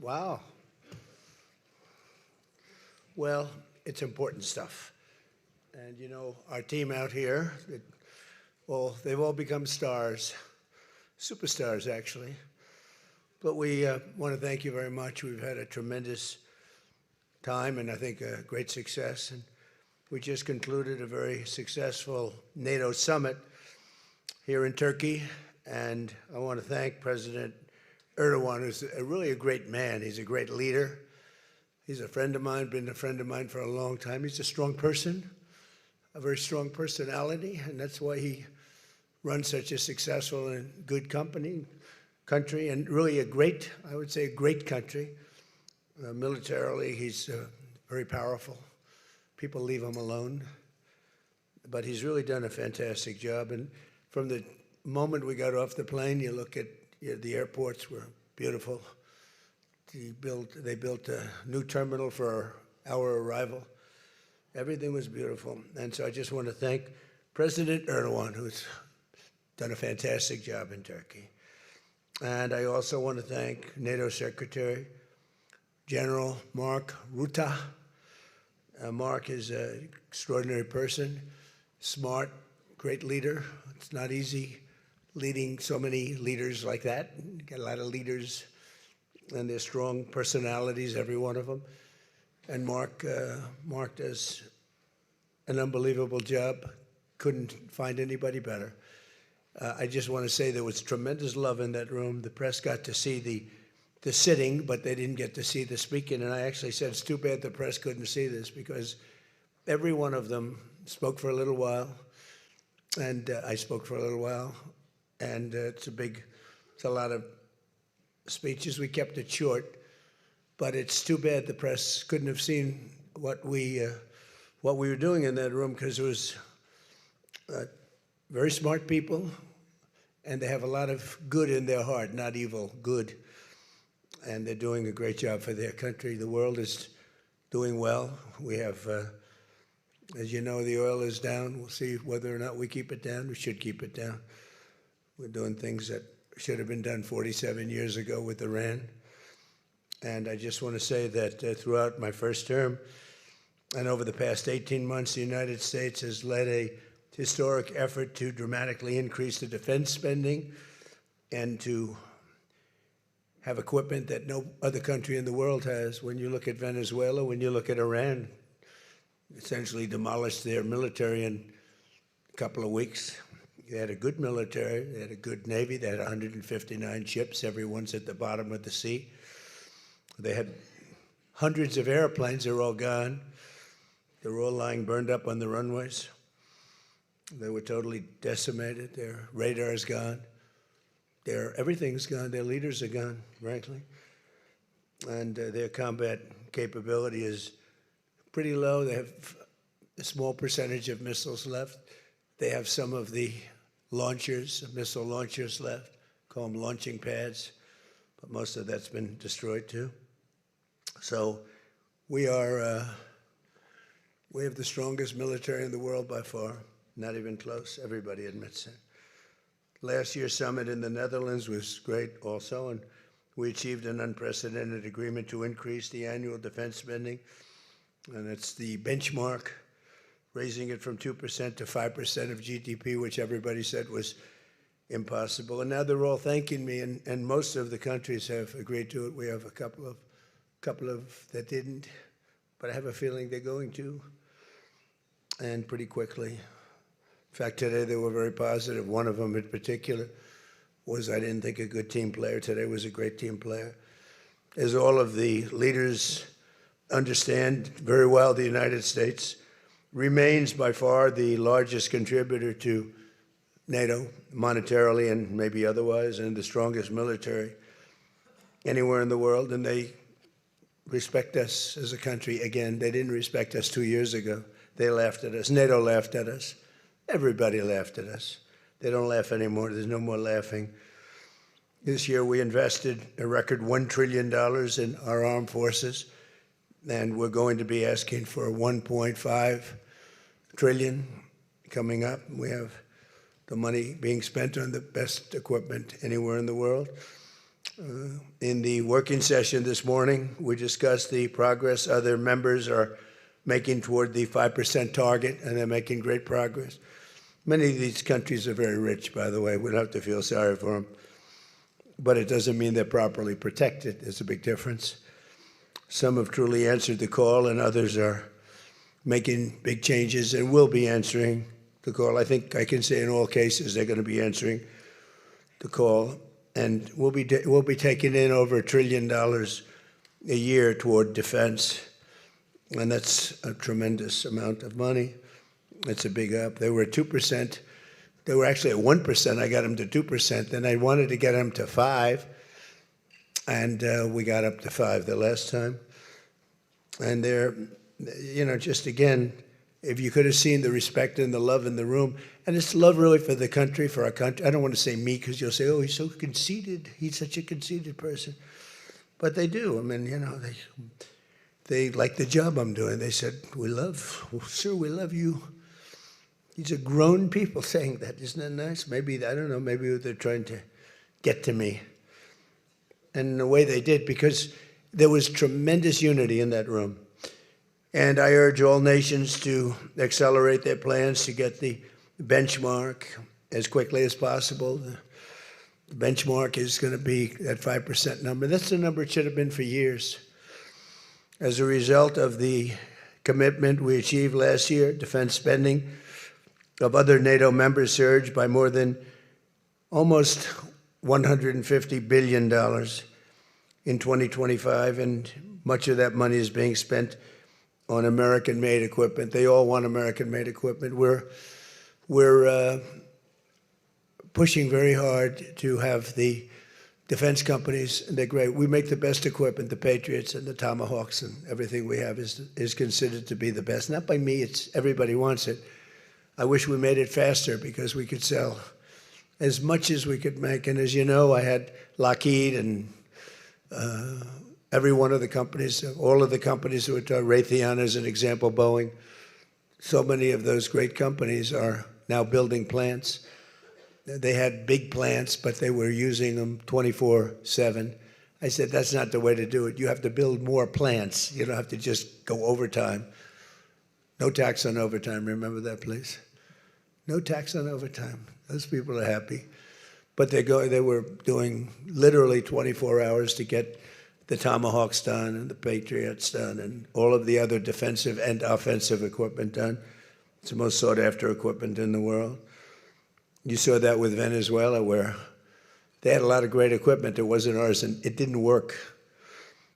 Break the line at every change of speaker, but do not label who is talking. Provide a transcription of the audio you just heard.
Wow. Well, it's important stuff. And you know, our team out here, well, they've all become stars, superstars actually. But we want to thank you very much. We've had a tremendous time and I think a great success. And we just concluded a very successful NATO Summit here in Turkey. And I want to thank President Erdogan, who's really a great man. He's a great leader. He's a friend of mine, been a friend of mine for a long time. He's a strong person, a very strong personality, and that's why he runs such a successful and good country, and really a great, I would say, a great country. Militarily, he's very powerful. People leave him alone, but he's really done a fantastic job. And from the moment we got off the plane, you look at the airports were beautiful. They built a new terminal for our arrival. Everything was beautiful. And so I just want to thank President Erdogan, who's done a fantastic job in Turkey. And I also want to thank NATO Secretary General Mark Rutte. Mark is an extraordinary person, smart, great leader. It's not easy leading so many leaders like that. Got a lot of leaders, and they're strong personalities, every one of them. And Mark does an unbelievable job. Couldn't find anybody better. I just want to say there was tremendous love in that room. The press got to see the sitting, but they didn't get to see the speaking. And I actually said, it's too bad the press couldn't see this, because every one of them spoke for a little while, and I spoke for a little while. And it's a lot of speeches. We kept it short, but it's too bad the press couldn't have seen what we were doing in that room, because it was very smart people, and they have a lot of good in their heart, not evil, good. And they're doing a great job for their country. The world is doing well. We have, as you know, the oil is down. We'll see whether or not we keep it down. We should keep it down. We're doing things that should have been done 47 years ago with Iran. And I just want to say that throughout my first term and over the past 18 months, the United States has led a historic effort to dramatically increase the defense spending and to have equipment that no other country in the world has. When you look at Venezuela, when you look at Iran, essentially demolished their military in a couple of weeks. They had a good military, they had a good Navy, they had 159 ships, everyone's at the bottom of the sea. They had hundreds of airplanes, they're all gone. They were all lying burned up on the runways. They were totally decimated, their radar's gone. Everything's gone, their leaders are gone, frankly. And their combat capability is pretty low. They have a small percentage of missiles left. They have some of the launchers, missile launchers left, call them launching pads, but most of that's been destroyed too. So we have the strongest military in the world by far, not even close, everybody admits it. Last year's summit in the Netherlands was great also, and we achieved an unprecedented agreement to increase the annual defense spending, and it's the benchmark, raising it from 2% to 5% of GDP, which everybody said was impossible. And now they're all thanking me, and most of the countries have agreed to it. We have a couple of that didn't, but I have a feeling they're going to, and pretty quickly. In fact, today they were very positive. One of them in particular was, I didn't think, a good team player. Today was a great team player. As all of the leaders understand very well, the United States remains by far the largest contributor to NATO, monetarily and maybe otherwise, and the strongest military anywhere in the world. And they respect us as a country. Again, they didn't respect us 2 years ago. They laughed at us. NATO laughed at us. Everybody laughed at us. They don't laugh anymore. There's no more laughing. This year we invested a record $1 trillion in our armed forces, and we're going to be asking for $1.5 trillion coming up. We have the money being spent on the best equipment anywhere in the world. In the working session this morning, we discussed the progress other members are making toward the 5% target, and they're making great progress. Many of these countries are very rich, by the way. We don't have to feel sorry for them. But it doesn't mean they're properly protected. There's a big difference. Some have truly answered the call, and others are making big changes and will be answering the call. I think I can say in all cases they're going to be answering the call. And we'll be taking in over $1 trillion a year toward defense. And that's a tremendous amount of money. It's a big up. They were at 2%. They were actually at 1%. I got them to 2%. Then I wanted to get them to 5%. And we got up to 5% the last time. And they're, just again, if you could have seen the respect and the love in the room, and it's love really for the country, for our country. I don't want to say me because you'll say, oh, he's so conceited. He's such a conceited person. But they do. I mean, they like the job I'm doing. They said, sir, we love you. These are grown people saying that. Isn't that nice? Maybe, I don't know, maybe they're trying to get to me. And in a way they did, because there was tremendous unity in that room. And I urge all nations to accelerate their plans to get the benchmark as quickly as possible. The benchmark is going to be that 5% number. That's the number it should have been for years. As a result of the commitment we achieved last year, defense spending of other NATO members surged by more than almost $150 billion in 2025, and much of that money is being spent on American-made equipment. They all want American-made equipment. We're pushing very hard to have the defense companies, and they're great. We make the best equipment, the Patriots and the Tomahawks, and everything we have is considered to be the best. Not by me, it's everybody wants it. I wish we made it faster because we could sell as much as we could make. And as you know, I had Lockheed and every one of the companies, all of the companies, which are Raytheon as an example, Boeing. So many of those great companies are now building plants. They had big plants, but they were using them 24/7. I said, that's not the way to do it. You have to build more plants. You don't have to just go overtime. No tax on overtime, remember that, please? No tax on overtime. Those people are happy. But they were doing literally 24 hours to get the Tomahawks done and the Patriots done and all of the other defensive and offensive equipment done. It's the most sought-after equipment in the world. You saw that with Venezuela, where they had a lot of great equipment. It wasn't ours, and it didn't work.